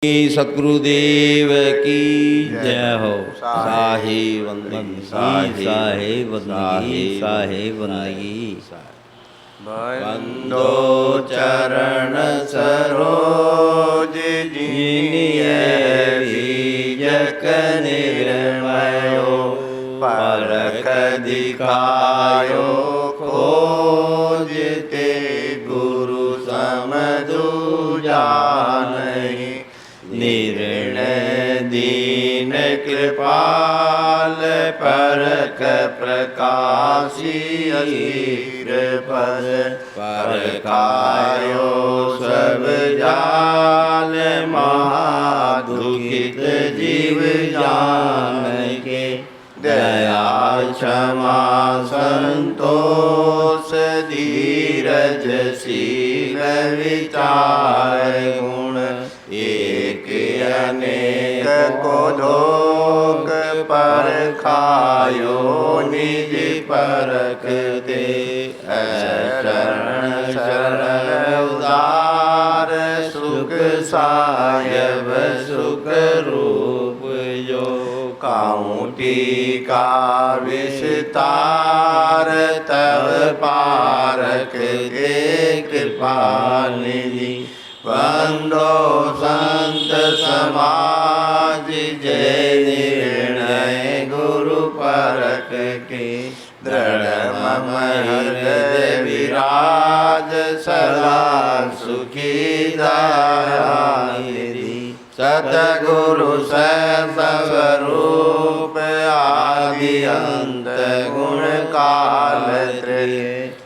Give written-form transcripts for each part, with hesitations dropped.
सतगुरुदेव की जय हो। साहे वंदगी साहे वंदगी साहे वंदगी। बंदो चरण सरोज जिनिए बीजक निर्मयो परख दिखायो खोजते गुरु समझू जानहि निर्णय दीन कृपाल परख प्रकाशी असीर पर परखायो सब जाल महादुखित जीव जान के दया क्षमा संतोष धीरज शील विचार गुण एक अनेक को धोक परखायो निज परख दे शरण शरण उदार सुख सायब सुख रूप जो काउटी का विस्तार तब पारख दे कृपा निधि बंदो संत समाज जय निर्णय गुरु परख के दृढ़ मम हृदय विराज सदा सुखी दयानिधि सतगुरु स्वरूप आदि अंत गुण काल त्रय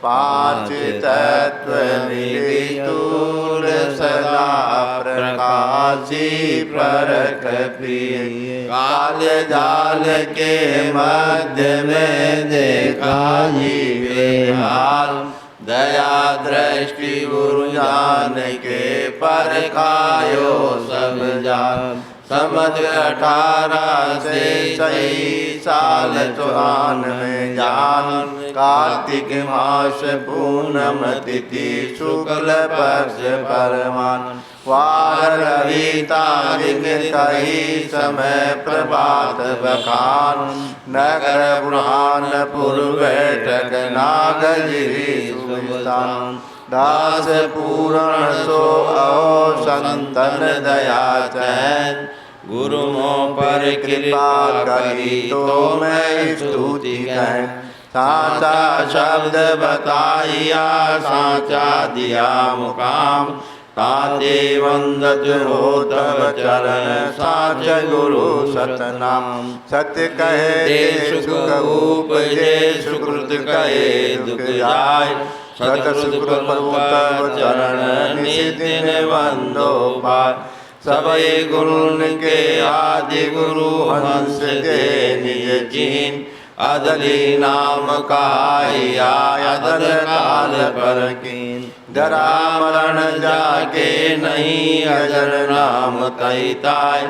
पांच तत्व निवितूर सदा प्रकाशी परख प्रिय काल जाल के मध्य में देखा जीवे हाल दया दृष्टि गुरु जान के परखायो सब जान समझ 18 से 6 साल 94 जान कार्तिक मास पूनम तिथि शुक्ल पक्ष परमान वार रवि तारिक कही समय प्रभात बखान नगर बुरहानपुर बैठक नागजरी सुल्तान दास पूरण सो अहो संतन दया चैन गुरु मों पर कृपा करी तो मैं स्तुति कह साचा शब्द बताइया साचा दिया मुकाम ताते वंदत हो तब चरण साच गुरु सतनाम सत्य कहे सुख उपजे सुकृत कहे दुख जाय सत सुख तब चरण नितिन वंदो पाय सबे गुरु के आदि गुरु हंस दे निज चीन अदली नाम काया अदल काल पर कीन डरा मरण जाके नहीं अजर नाम तैताय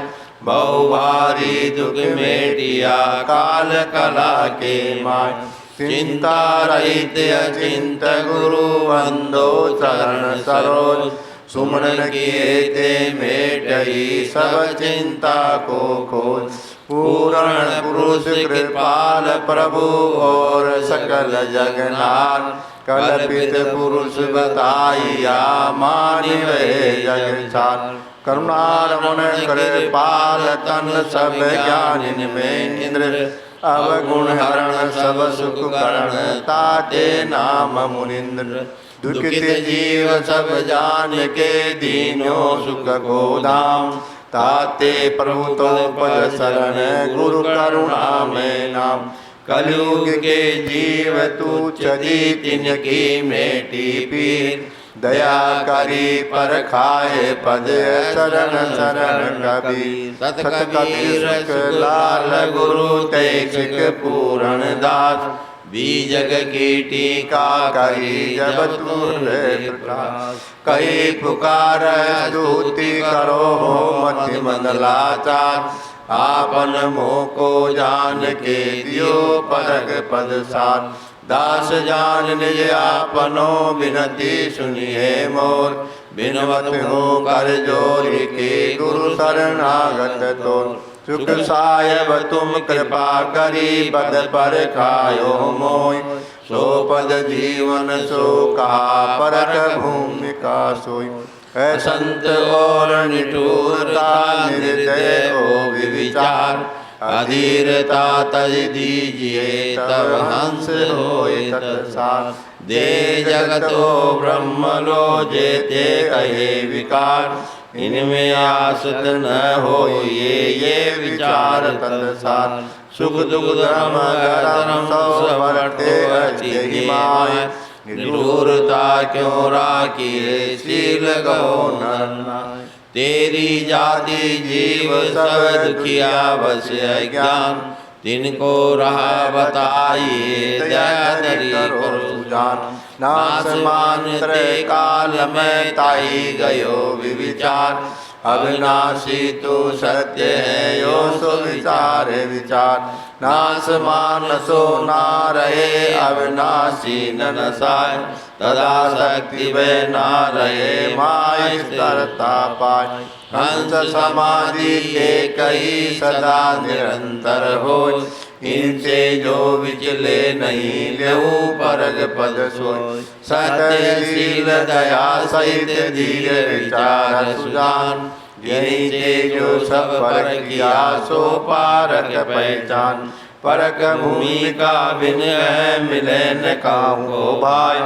बहु भारी दुख मेटिया काल कला के माय चिंता रहित अचिंत गुरु वंदो चरण सरोज सुमन किए ते मेटई सब चिंता को खोज पूर्ण पुरुष कृपाल प्रभु और सकल जगनाथ कल्पित पुरुष बताइया मानिवे जगसार करुणा रमण कृपाल तन सब ज्ञान में इंद्र अवगुण हरण सब सुख करण ताते नाम मुनिंद्र दुखित जीव सब जान के दीनों सुख को धाम ताते प्रभु तो पद शरण गुरु करुणा में नाम कलयुग के जीव तू चदी तिनकी मेटी पीर दया करी पर खाए पद शरण शरण कबीर सत कबीर सुख लाल गुरु ते सिख पूरण दास बीजग की टीका कही जब तुरे प्रकाश कही पुकार स्तुति करो हो मति मंदलाचार आपन मोह को जान के दियो परग पद सार दास जान निज आपनो बिनती सुनिए मोर बिनवत हो कर जोर के गुरु गुरु शरणागत तो सुख सायब तुम कृपा करी बद पर खायो मोय सो पद जीवन सो कहा परक भूमिका सोई संत और निठुरता निर्दय हो विचार अधीरता तज दीजिए तब हंस होए तत्सार दे जगतो ब्रह्म लो जेते कहे विकार इनमें आसत न हो ये विचार तत्सार सुख दुख धर्म गरम सब वर्ते अति माय निठुरता क्यों राखिए शील गो नर तेरी जाति जीव सब दुखिया बस अज्ञान तिनको रहा बताइए दया धरी करो सुजान नास मात्र काल में ताई गयो विचार अविनाशी तो सत्य है यो सो विचार विचार नास मानसो ना रहे अविनाशी न नसाय तदा शक्ति वे ना रहे माय स्थिरता पाय हंस समाधि के कई सदा निरंतर हो इनसे जो विचले नहीं लेऊ परग पद सोय सत्य शील दया सहित धीर विचार सुजान यही से जो सब पर किया सो पारक पहचान परक भूमिका बिन मिले न काहू भाई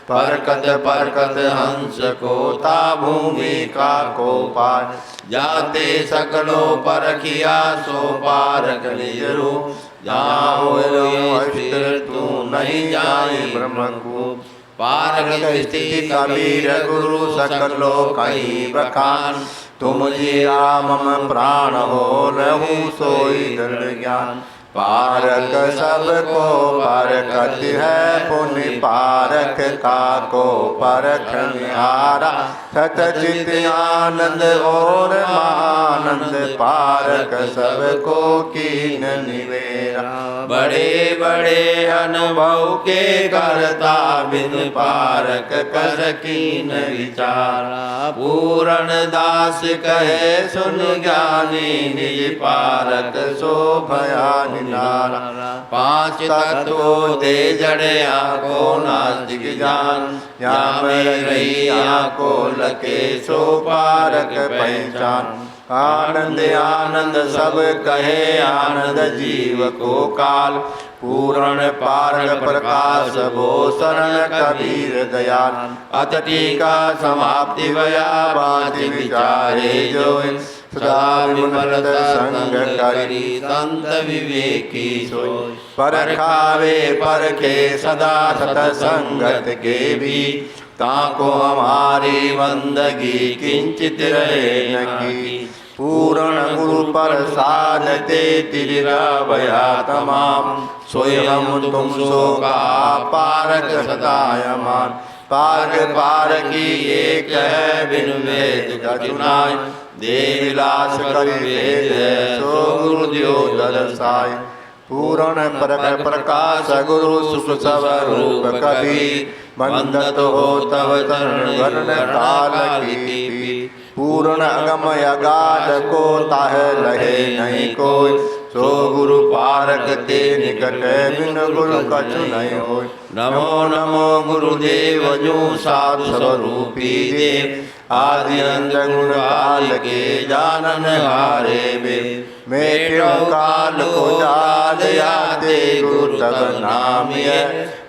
परकत हंस को ता भूमिका को पार जाते सकलो परखिया सो पारक निज रूप जाओ स्थिर तू नहीं जाई ब्रह्म को पारक स्थिति कबीर गुरु सकलो कहीं बखान तुम जी राम प्राण हो लहू सोई दृढ़ ज्ञान पारक सबको परखत है पुण्य पारक का को परख निहारा सतचित आनंद और महानंद पारक सबको कीन निवेरा बड़े बड़े अनुभव के करता बिन पारक कर कीन विचारा पूरण दास कहे सुन ज्ञानी निज पारक सो भयानि पांच तत्वों दे जड़े आंखो नास्तिक जान यहाँ में रही आंखो लके सो पारक पहचान आनंद आनंद सब कहे आनंद जीव को काल पूर्ण पारक प्रकाश भो शरण कबीर दयाल अत टीका समाप्ति भया बाति विचारे जो सदा विमल संग करी संत विवेकी सोई परखावे परखे सदा सत संगत के भी ताको हमारी बंदगी किंचित रहे न की पूर्ण गुरु प्रसाद ते तिरा भया तमाम स्वयं तुम सो का पारक सदायमान पारक पारकी एक है बिन वेद कठिनाई दे विलास कर वेद सो गुरु दियो दर्शाय पूर्ण परक प्रकाश गुरु सुख सब रूप कभी बंदत हो तव चरण वर्ण काल की पूर्ण अगम अगाध को ताह लहे नहीं कोई सो गुरु पारक ते निकट बिन गुरु कछु नहीं हो नमो नमो गुरुदेव जो साधु स्वरूपी देव आदि अंत गुण काल के जानन हारे मेटो काल को जाद यादे गुरु तब नामिय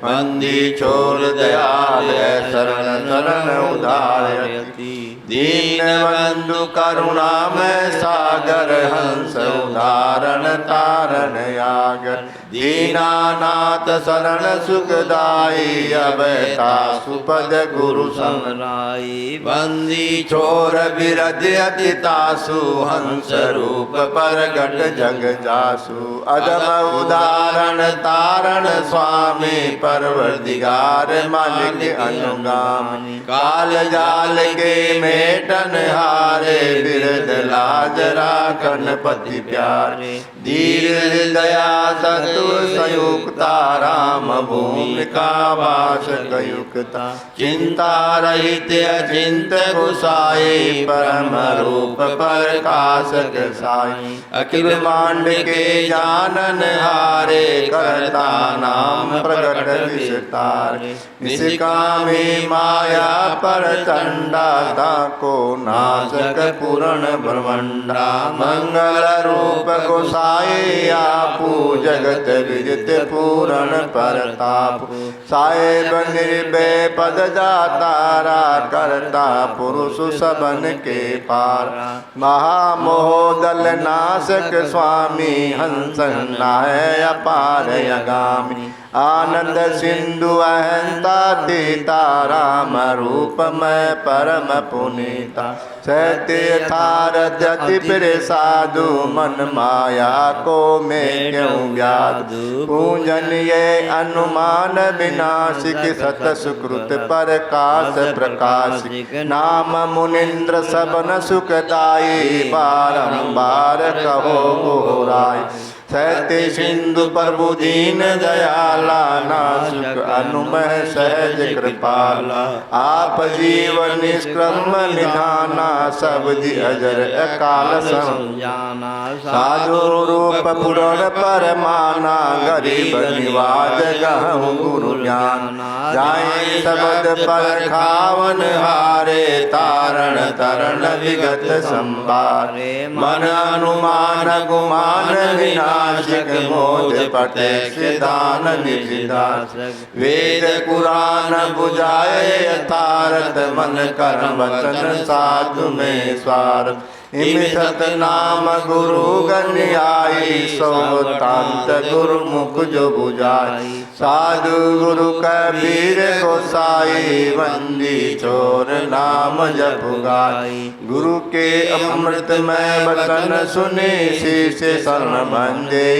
मंदी छोड़ दयाल शरण शरण उदारयति दीन बंधु करुणा में सागर हंस उदाहरण तारण यागर दीनानाथ शरण सुखदाई अबता सुपद गुरु समराई बंदी छोर बिरज अतितासु हंस रूप परगट जग जासु अदम उदाहरण तारण स्वामी परवरदिगार मालिक अनुगामी काल जाल के मेटन हारे बिरद लाज राखन पति प्यारे। धीर दया सतु संयुक्ता राम भूमिका वास कयुक्ता। चिंता रहित अचिंत गुसाई परम रूप प्रकाशक साई। अखिल मांड के जानन हारे करता नाम प्रगट विस्तार। निष्कामी माया पर चंडा ताको नाशक पूर्ण ब्रह्मंडा। मंगल रूप गोसाई आपू जगत विदित पूर्ण परताप। साहेब निर्भय पद दातारा करता पुरुष सबन के पार। महामोह दल नाशक स्वामी हंस नाय अपार अगामी। आनंद सिंधु अहंता तीता राम रूप में परम पुनीता। सत्य थारति फिर साधु मन माया को मैं क्यों व्याध। पूजन ये अनुमान विनाशिक सत सुकृत प्रकाश प्रकाशिक। नाम मुनिंद्र सबन सुखदाई बारंबार कहो गोराय। सत्य सिंधु प्रभु दीन दयाला नासुक अनुमह सहज कृपाला। आप जीवन निष्क्रम निधाना सब दि अजर अकाल संजाना। साधु रूप पुरण परमाना गरीब निवाज गहु गुरु ज्ञान। जाय सबद पर खावन हारे तारण तरण विगत संभारे। मन अनुमान गुमान विना नाशिक मोद प्रत्यक्ष दान निधिदासक। वेद पुराण बुझाए यथार्थ मन कर्म वचन साधु में स्वार्थ। इम सत नाम गुरु गन्याई सौतांत गुरुमुख जो बुझाई। साधु गुरु कबीर गोसाई वंदी चोर नाम जप गाई। गुरु के अमृत में वचन सुने शीश शरण बंदे।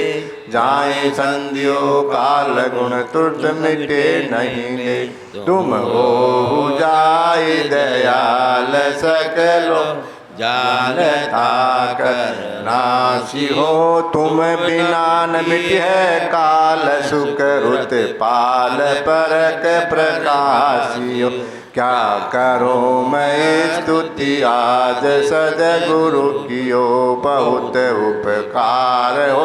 जाए संध्यो काल गुण तुर्त मिटे नहीं ले। तुम हो जाए दयाल सकलो जानता कर नासी हो। तुम बिना न मिटे काल सुख रुत पाल परक प्रकाशियो। क्या करो मैं स्तुति आज सदगुरु कियो बहुत उपकार हो।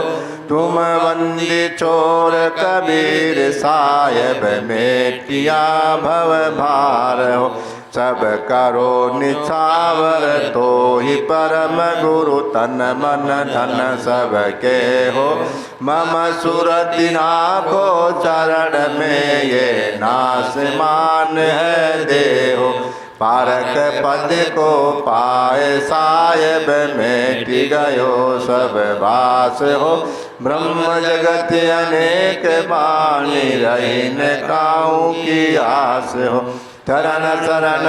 तुम वंदी चोर कबीर साहेब मेटिया भव भार हो। सब करो निछावर तो ही परम गुरु तन मन धन सब के हो। मम सुरति नाको चरण में ये नास मान है देहो। पारक पद को पाए साहेब मेट गयो सब वास हो। ब्रह्म जगत अनेक बाणी रही न काऊ की आस हो। चरण शरण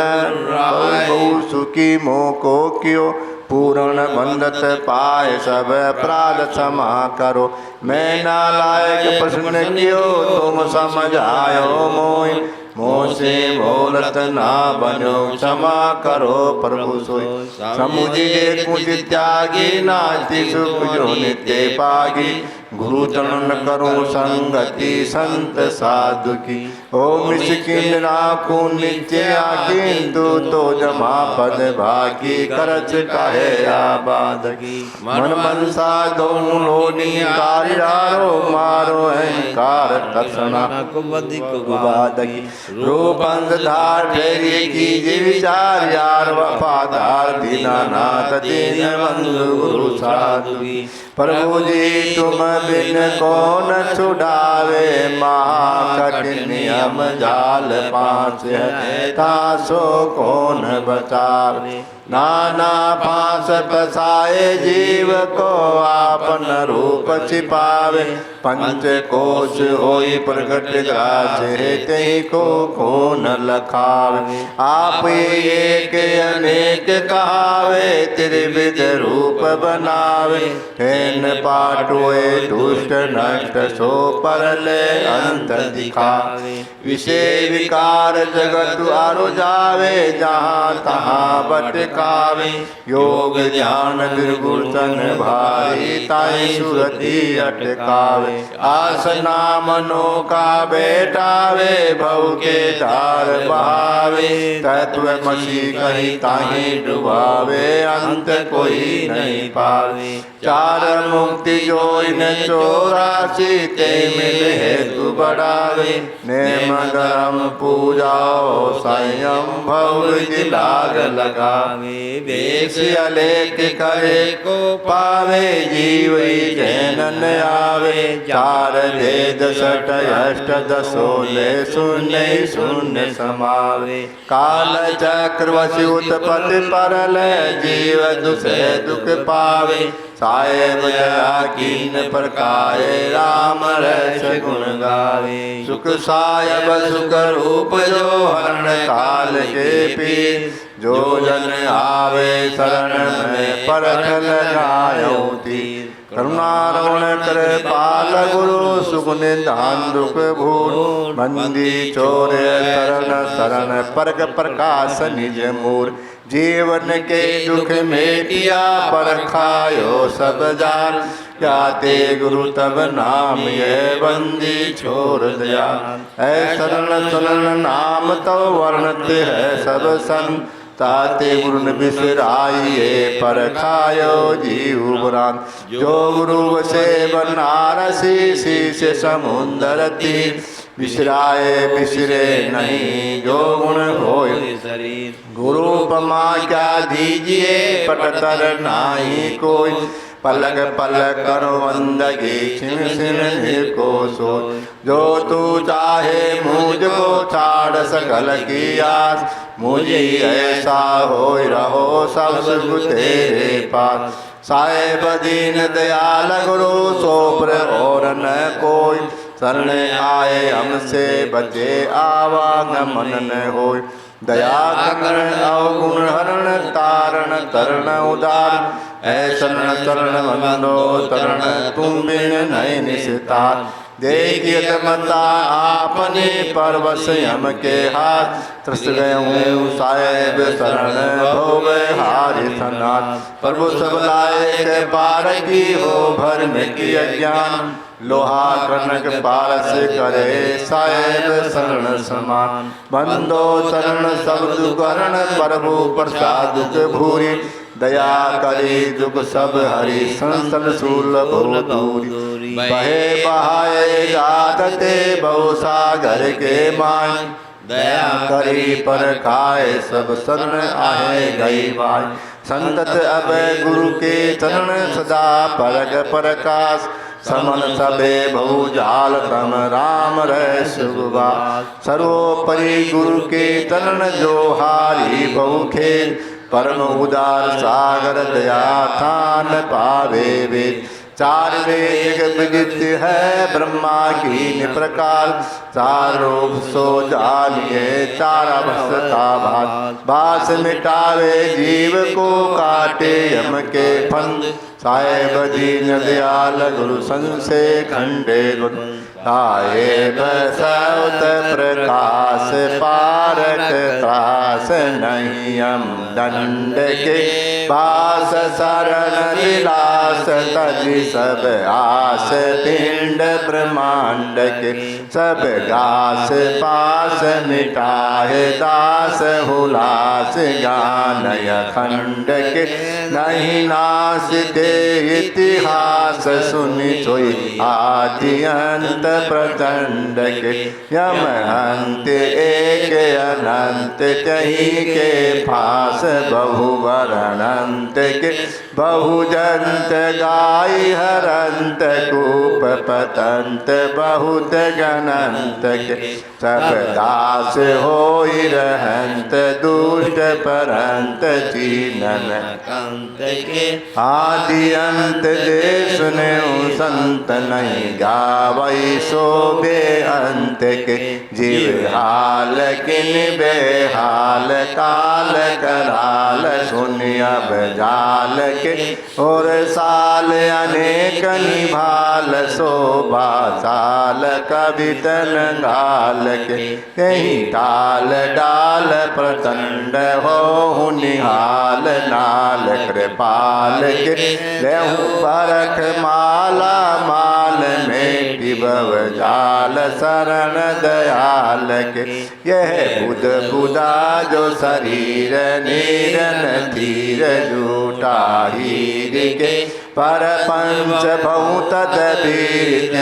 बहु सुखी मोको कियो। पूर्ण बंधत पाए सब अपराध क्षमा करो। मैं नालायक प्रश्न कियो तुम समझायो मोहि। मोह से बोलत ना बनो क्षमा करो प्रभु सोई। समुझे कुछ त्यागी नाति सुख जो नित्य पागी। गुरु चरण करो संगति संत साधु की। ओ मिसकिन राखो नित्य किंतु तो जमा पद भागी। करच कहे आबाद की मन मनसा दोनों लोनी कारियारो मारो अहंकार तसना कुबादगी। रूपंद धार ठहरी की विचार यार वफादार दीनानाथ दीन बंधु गुरु साधु की। प्रभु जी तुम बिन कौन छुड़ावे। महाकठिन नियम जाल पास है तासो कौन बचावे। नाना फांस फसाए जीव को आपन रूप छिपावे। पंच कोश होई प्रगट गाछे तेहि को कौन लखावे। आप एक अनेक कहावे त्रिविध रूप बनावे। हेन पाटोए दुष्ट नष्ट सो परले अंत दिखावे। विषय विकार जगत आरो जावे जहाँ तहाँ भटकावे योग ध्यान निर्गुण तन भारी ताई सुरति अटकावे आसना मनो का बैठावे भव के धार बहावे तत्वमसि कही ताही डुबावे अंत कोई नहीं पावे चार मुक्ति जो इन 84 ते मिल हेतु बढ़ावे नेम धर्म पूजाओ संयम भव विधि लाग लगावे वेश अलेख करे को पावे जीव जैनन आवे चार वेद सठ अष्ट दसोले शून्य शून्य समावे काल चक्र वशी उत्पत्ति परल जीव दुखे दुख पावे साहेब जया कीन प्रकारे राम रस गुण गावे सुख साहेब सुख रूप जो हरण काल के पीर जो जन आवे शरण में परख लगायो तीर करुणारवण कर पाल गुरु सुख निधान दुख भूर बंदी चोर शरण शरण परग प्रकाश निज मूर जीवन के दुख मेटिया परखायो सब जान जाते गुरु तब नाम ये बंदी छोड़ दिया ऐ शरण शरण नाम तो वर्णत है सब सन ताते गुरु बिसराइए परखायो जीव बुरान जो गुरु से बनारसी शीश समुंदर तीर बिसराए बिसरे नहीं जो गुण होय शरीर गुरुपमा क्या दीजिए पटतर नाही कोई पलक पलक करो बंदगी छिन छिन को सो जो तू चाहे मुझको छाड़ सकल की आस मुझे ऐसा हो रहो सब सुख तेरे पास साहेब दीन दयाल गुरु सोप्र और न कोई शरण आए हमसे बचे आवागमन न होय दया करण अवगुण हरण तारण तरण उदार ऐ शरण शरण मनो तरण तुम बिन नहीं निस्तार देखिए मता आपने परवश हम के हाथ त्रस्त गए हूँ साहेब शरण हो गए हारि सनाथ प्रभु सब लाए के पार की हो भर में की अज्ञान लोहा कनक पारस करे साहेब शरण समान बंदो चरण सब दुकरण प्रभु प्रसाद भूरी दया करी दुख सब हरि संसन सूल दूरी बहे बहाए जाते बहु सागर के मान दया करी पर खाए सब शरण आहे गई बाई संतत अब गुरु के चरण सदा परग प्रकाश समन सबे बहु जाल तम राम रह सुबा सर्वोपरि गुरु के चरण जो हारी बहु खेल परम उदार सागर दया थान पावे वेद चार वेद विदित है ब्रह्मा की प्रकार चार रूप सो जानिए चार अवस्था भात बास मिटावे जीव को काटे यम के फंद साहेब दीन दयाल गुरु संसे खंडे गुण साहेब सौत प्रकाश पारक त्रास नहीं हम दंड के पास शरण विलास तज सब आस पिंड ब्रह्मांड के सब गास पास मिटाए दास हुलास ज्ञान खंड के नहीं नाश दे इतिहास सुनि सोई आदि अंत प्रचंड के यम अंत एक अनंत कहीं के फास बहु वर्णंत के बहुजंत गाय हरंत कूप पतंत बहुत गणंत के सब दास होई रहंत दुष्ट परंत चीनन कंत के आदि अंत दे सुने संत नहीं गावई शोभे अंत के जीव हाल किन बेहाल काल कराल सुनिय बजाल के और साल अनेक निभाल शोभा साल कवितन गाल के कहीं टाल डाल प्रचंड हो निहाल नाल कृपाल के लेहू परख माला माल में पिबव जाल शरण दयाल के यह बुध बुदा जो शरीर नीरन धीर जूटा हीर के पर पंच बहुत वीर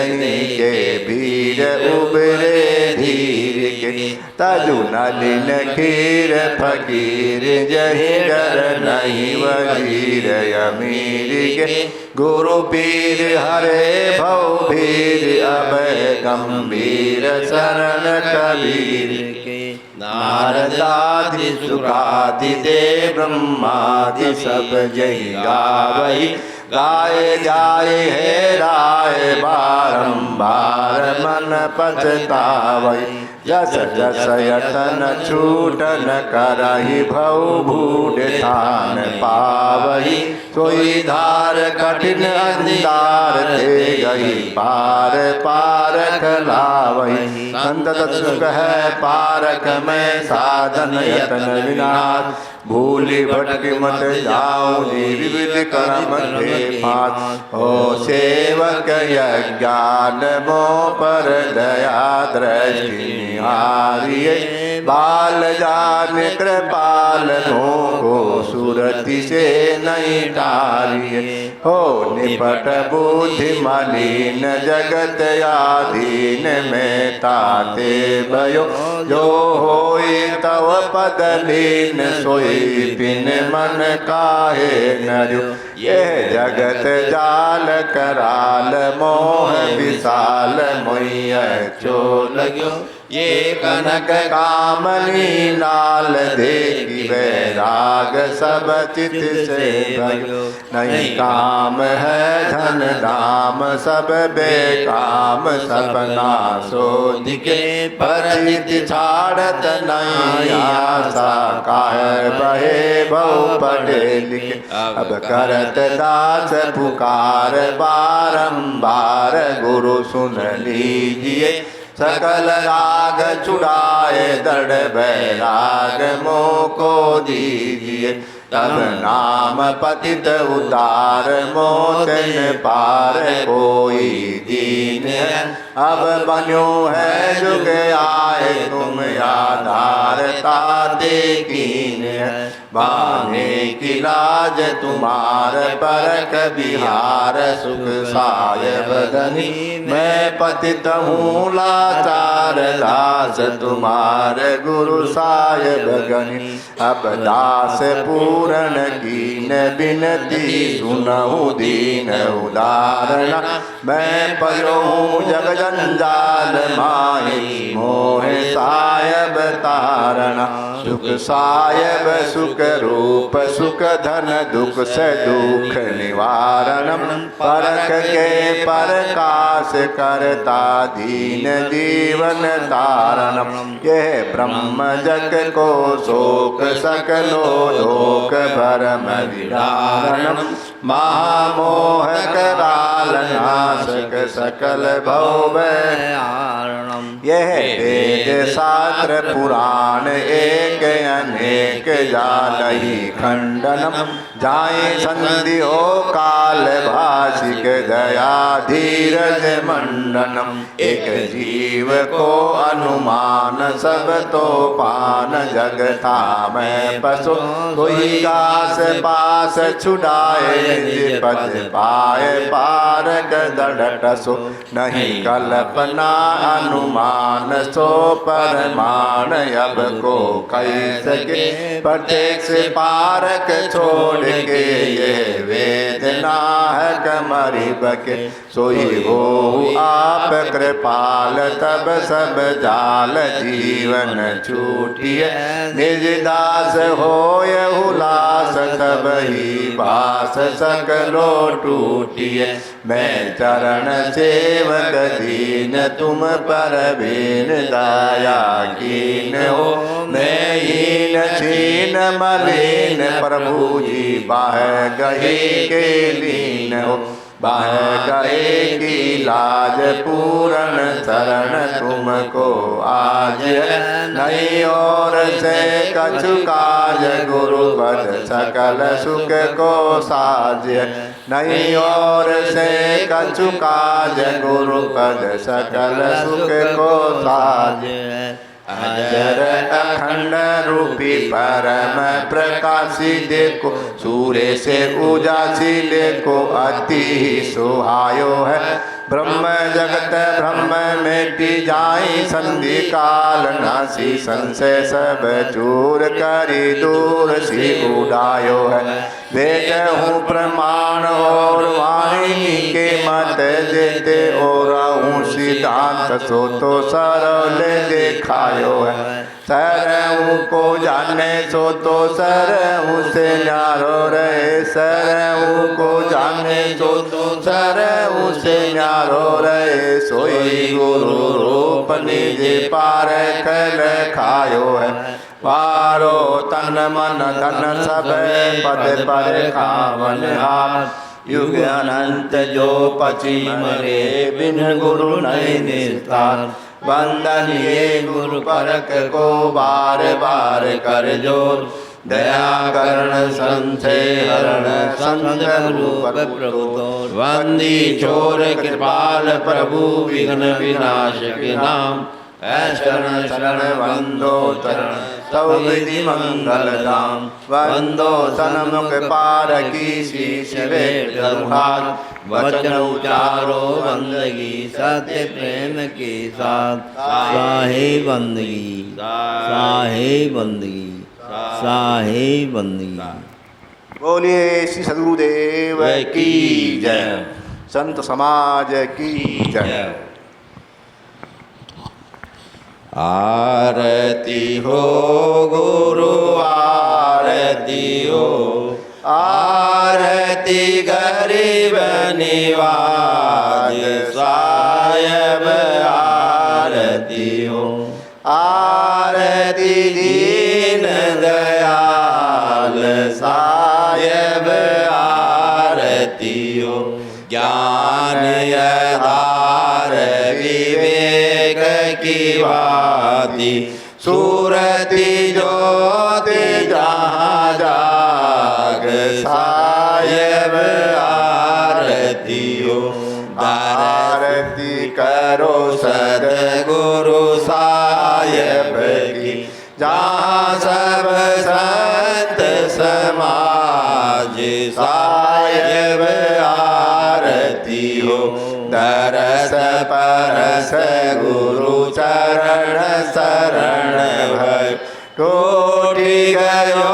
के वीर उबरे धीर के तजु नलिन खीर फकीर जही डर नहीं वजीर अमीर के गुरु पीर हरे भव भीर अब गंभीर शरण कबीर के नारदादि सुरादि देव ब्रह्मादि सब जय गावई गाए जाए है राय बारंबार मन पछतावई जस जस यतन छूटन करहि भव भूड ठान पावई सोई धार कठिन अंधार ते गई पार पारख लावई संतत सुख है पारख में साधन यतन विनाश भूलि भटक मत जाऊं विविध कर्म के पास हो सेवक यज्ञान मो पर दया दृष्टि निहारिये बाल जान कृपाल को सुरति से नहीं टारिये हो निपट बुद्धि मलिन जगत आधीन में ताते भयो जो होई तव पद लीन सोई पिन मन काहे नरु यह जगत जाल कराल मोह विशाल मोय चो लग्यो ये कनक कामनी लाल देखी वैराग सब चित से भयो नहीं काम है धन दाम सब बेकाम सपना सो दिखे परित छाड़त नहीं आशा काहे बहे बहु पढ़े लिखे अब करत दास पुकार बारंबार गुरु सुन लीजिए सकल राग छुड़ाए दृढ़ बैराग मोको दीजिए तब नाम पतित उतार मोचन पार कोई दीन है अब बन्यो है जुग आए तुम आधार ताते कीन है बाने की लाज तुम्हार परक बिहार सुख साय बदनी मैं पतित हूँ लाचार दास तुम्हार गुरु साय भगनी अब दास पूरण कीन बिनती सुनहु दीन उदाहरण मैं पयो हूँ जग जंजाल माही मोह सायब तारण सुख सायब सुख रूप सुख धन दुख से दुख निवारणम परख के प्रकाश करता दीन जीवन तारणम यह ब्रह्म जग को शोक सकलो लोक भरम विदारणम महामोह कराल नाशक सकल भव आरणम यह वेद शास्त्र पुराण एक अनेक जालहि खंडनम जाए संधि हो काल भाषिक दया धीरज मंडनम एक जीव को अनुमान सब तो पान जगता में पशु कोई दास पास छुड़ाए पद पाए पारक दड़टसो नहीं कल्पना अनुमान सो परमान अब को कह सके प्रत्यक्ष पारक छोड़ के ये वेदना है नानक मरि बके सोई हो आप कृपाल तब सब जाल जीवन छूटिए निज दास होय हुलास तब ही बास सकलो टूटिए मैं चरण सेवक दीन तुम पर बीन दाया कीन हो मैं हीन छीन मलिन प्रभु जी बाह गहे के लीन हो बाह गए की लाज पूरन शरण तुमको आज नहीं और से कछु काज गुरु पद सकल सुख को साज नहीं और से कछु काज गुरु पद सकल सुख को साज अजर अखंड रूपी परम प्रकाशी देखो सूर्य से उजासी देखो अति सुहायो है ब्रह्म जगत ब्रह्म मेटी जाई संधि काल नासी संशय सब चूर करी दूर सी उड़ायो है वेद हूँ प्रमाण और वाणी के मत देते और हूँ सिद्धांत सो तो सरल देखायो है सरहू को जाने सो तो सरहू से न्यारो रहे सरहू को जाने सो तो सरहू से न्यारो रहे सोई गुरु रूप निज पार कल खायो है पारो तन मन धन सब पद पर खावन हाथ युग अनंत जो पची मरे बिन गुरु नहीं निस्तार वंदनीय गुरु परक को बार बार कर जोर दया करण संशय हरण संग रूप प्रभु वंदी चोर कृपाल प्रभु विघ्न विनाश के नाम शरण शरण वंदो चरण तव विधि मंगल धाम वंदो सनमुख पार की शीश वेट हाथ वचन उचारो बंदगी सत्य प्रेम के साथ साहे बंदगी साहे बंदगी साहे बंदगी। बोलिए श्री सद्गुरुदेव की जय संत समाज की जय। आरती हो गुरु आरती हो आरती गरीब निवाज साहेब आरती हो आरती दीन दयाल साहेब आरती हो ज्ञान आधार विवेक की बाती सूरती ज्योति जहाँ जाग साहेब आरती हो आरती करो सद्गुरु साहेब की जहाँ सब संत समाज साहेब आरती हो दरस परस गुरु चरण शरण भय टूटी गयो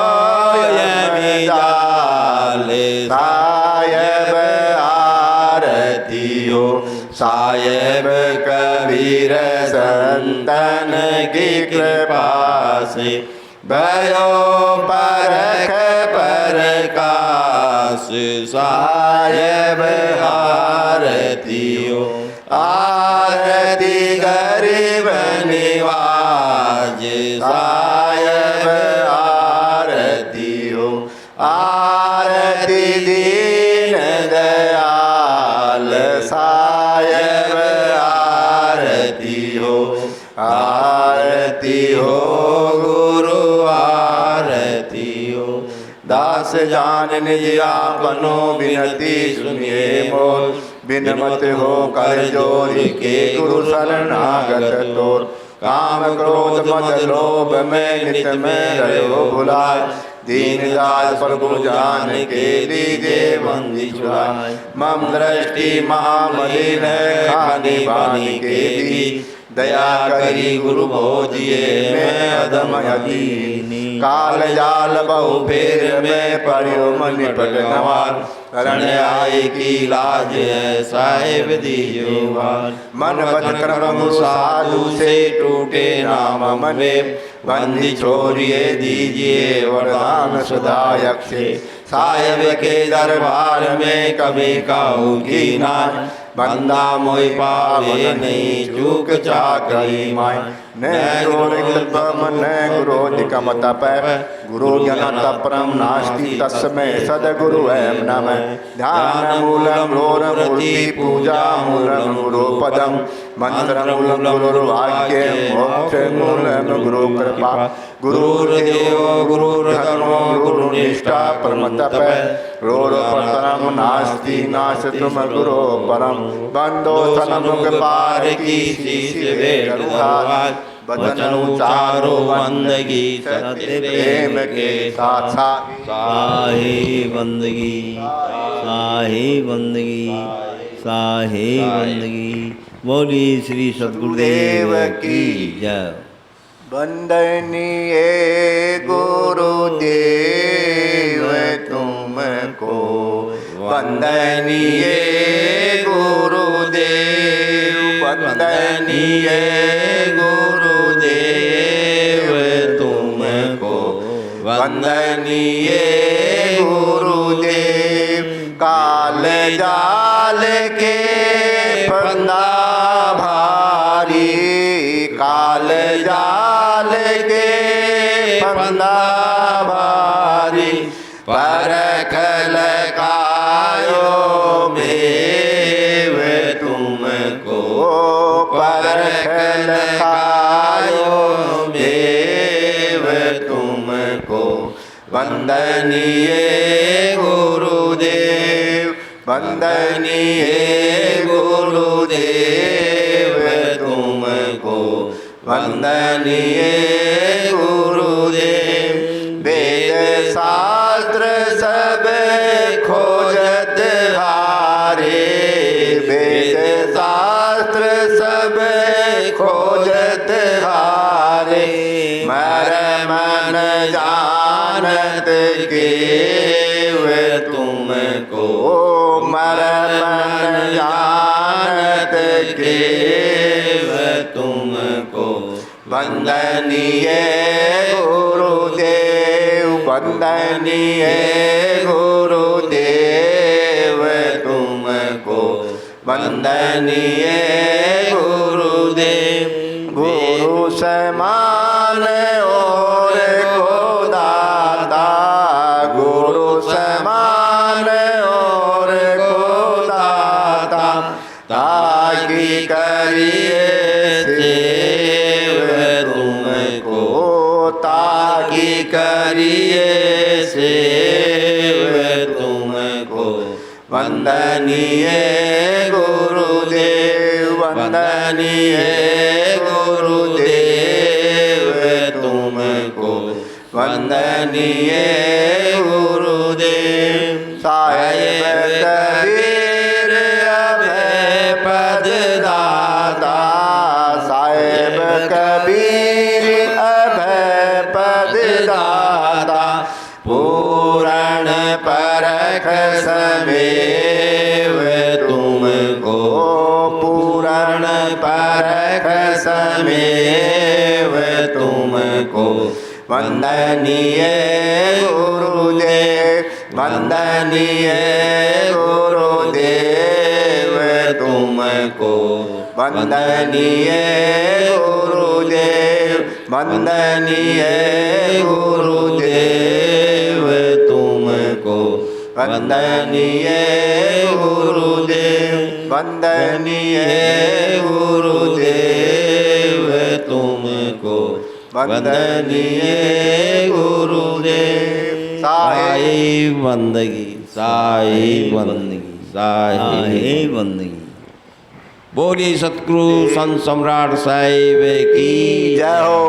यमि जाल साहेब आरती हो साहेब कबीर संतन की कृपा से भयो परख परकाश साहेब आरती हो आरती गरीब निवाज साहेब आरती हो आरती दीन दयाल साहेब आरती हो आरती हो गुरु आरती हो दास जान निज आपनो बिनती सुनिए मोर बिनमत हो कर जोरी के गुरु शरणागत तोर काम क्रोध मद लोभ में नित में रहो भुलाए दीनदास प्रभु जान के लीजे बंदी छुड़ाए मम दृष्टि महामलिन खाने बानी के दी दया करी गुरु बोधिए मैं अधम अधीनी काल जाल बहु फेर में पड़ियो मन निपट गंवार शरण आए की लाज है साहेब दीजो वार मन वचन कर्म साधु से टूटे नाम में बंदी छोड़िए दीजिए वरदान सदायक से साहेब के दरबार में कभी काहू की नाय बंदा मोई पावे नहीं चूक चाकरी माय न गुरोधिकम तप गुरु ज्ञान परम नास्ति तस्मै सद्गुरु एम नमः ध्यान मूलम मूर्ति पूजा मूलम गुरु पदम मंत्र मूलम गुरुवाक्य मोक्ष मूलम गुरु कृपा गुरुर्देव गुरुर्धर्मो गुरुनिष्ठा परम तप परम नास्ति नाश तुम गुरु परम बंदो सन्मुख पार की शीश वे वचन उचारो बंदगी सत्य प्रेम के साथ साहे बंदगी साहे बंदगी साहे बंदगी। बोली श्री सद्गुरुदेव की जय। वंदनीय गुरुदेव तुमको वंदनीय गुरुदेव वंदनीय गुरुदेव तुमको वंदनीय गुरुदेव काल जाल के फंदा भारी काल जाल के फंदा भारी परख लगायो मेव तुमको परख लगायो मेव तुमको वंदनीय गुरुदेव वंदनीय गुरुदेव तुमको वंदनीय गुरुदेव वेद शास्त्र सब खोजत हारे वेद शास्त्र सब खोजत हारे मरमन जानत के तुमको मरमन जानत के तुमको वंदनीय गुरुदेव वंदनीय गुरुदेव तुमको वंदनीय गुरुदेव गुरु समान और को दाता गुरु समान और को दाता ताकि करिए ताकि करिए सेव तुमको वंदनीय गुरुदेव वंदनीय गुरुदेव तुमको वंदनीय गुरुदेव साहेब कबीर अभय पद दाता साहेब कबीर अभय पद दाता पूरण परख समेव तुमको पूरण परख समेव तुमको वंदनीय गुरुदेव वंदनीय गुरुदेव तुमको वंदनीय गुरुदेव वंदनीय गुरुदेव तुमको वंदनीय गुरुदेव वंदनीय गुरुदेव तुमको वंदनीय गुरुदेव साई बंदगी साई बंदगी साई बंदगी। बोली सतगुरु संत सम्राट साहिब की जय हो।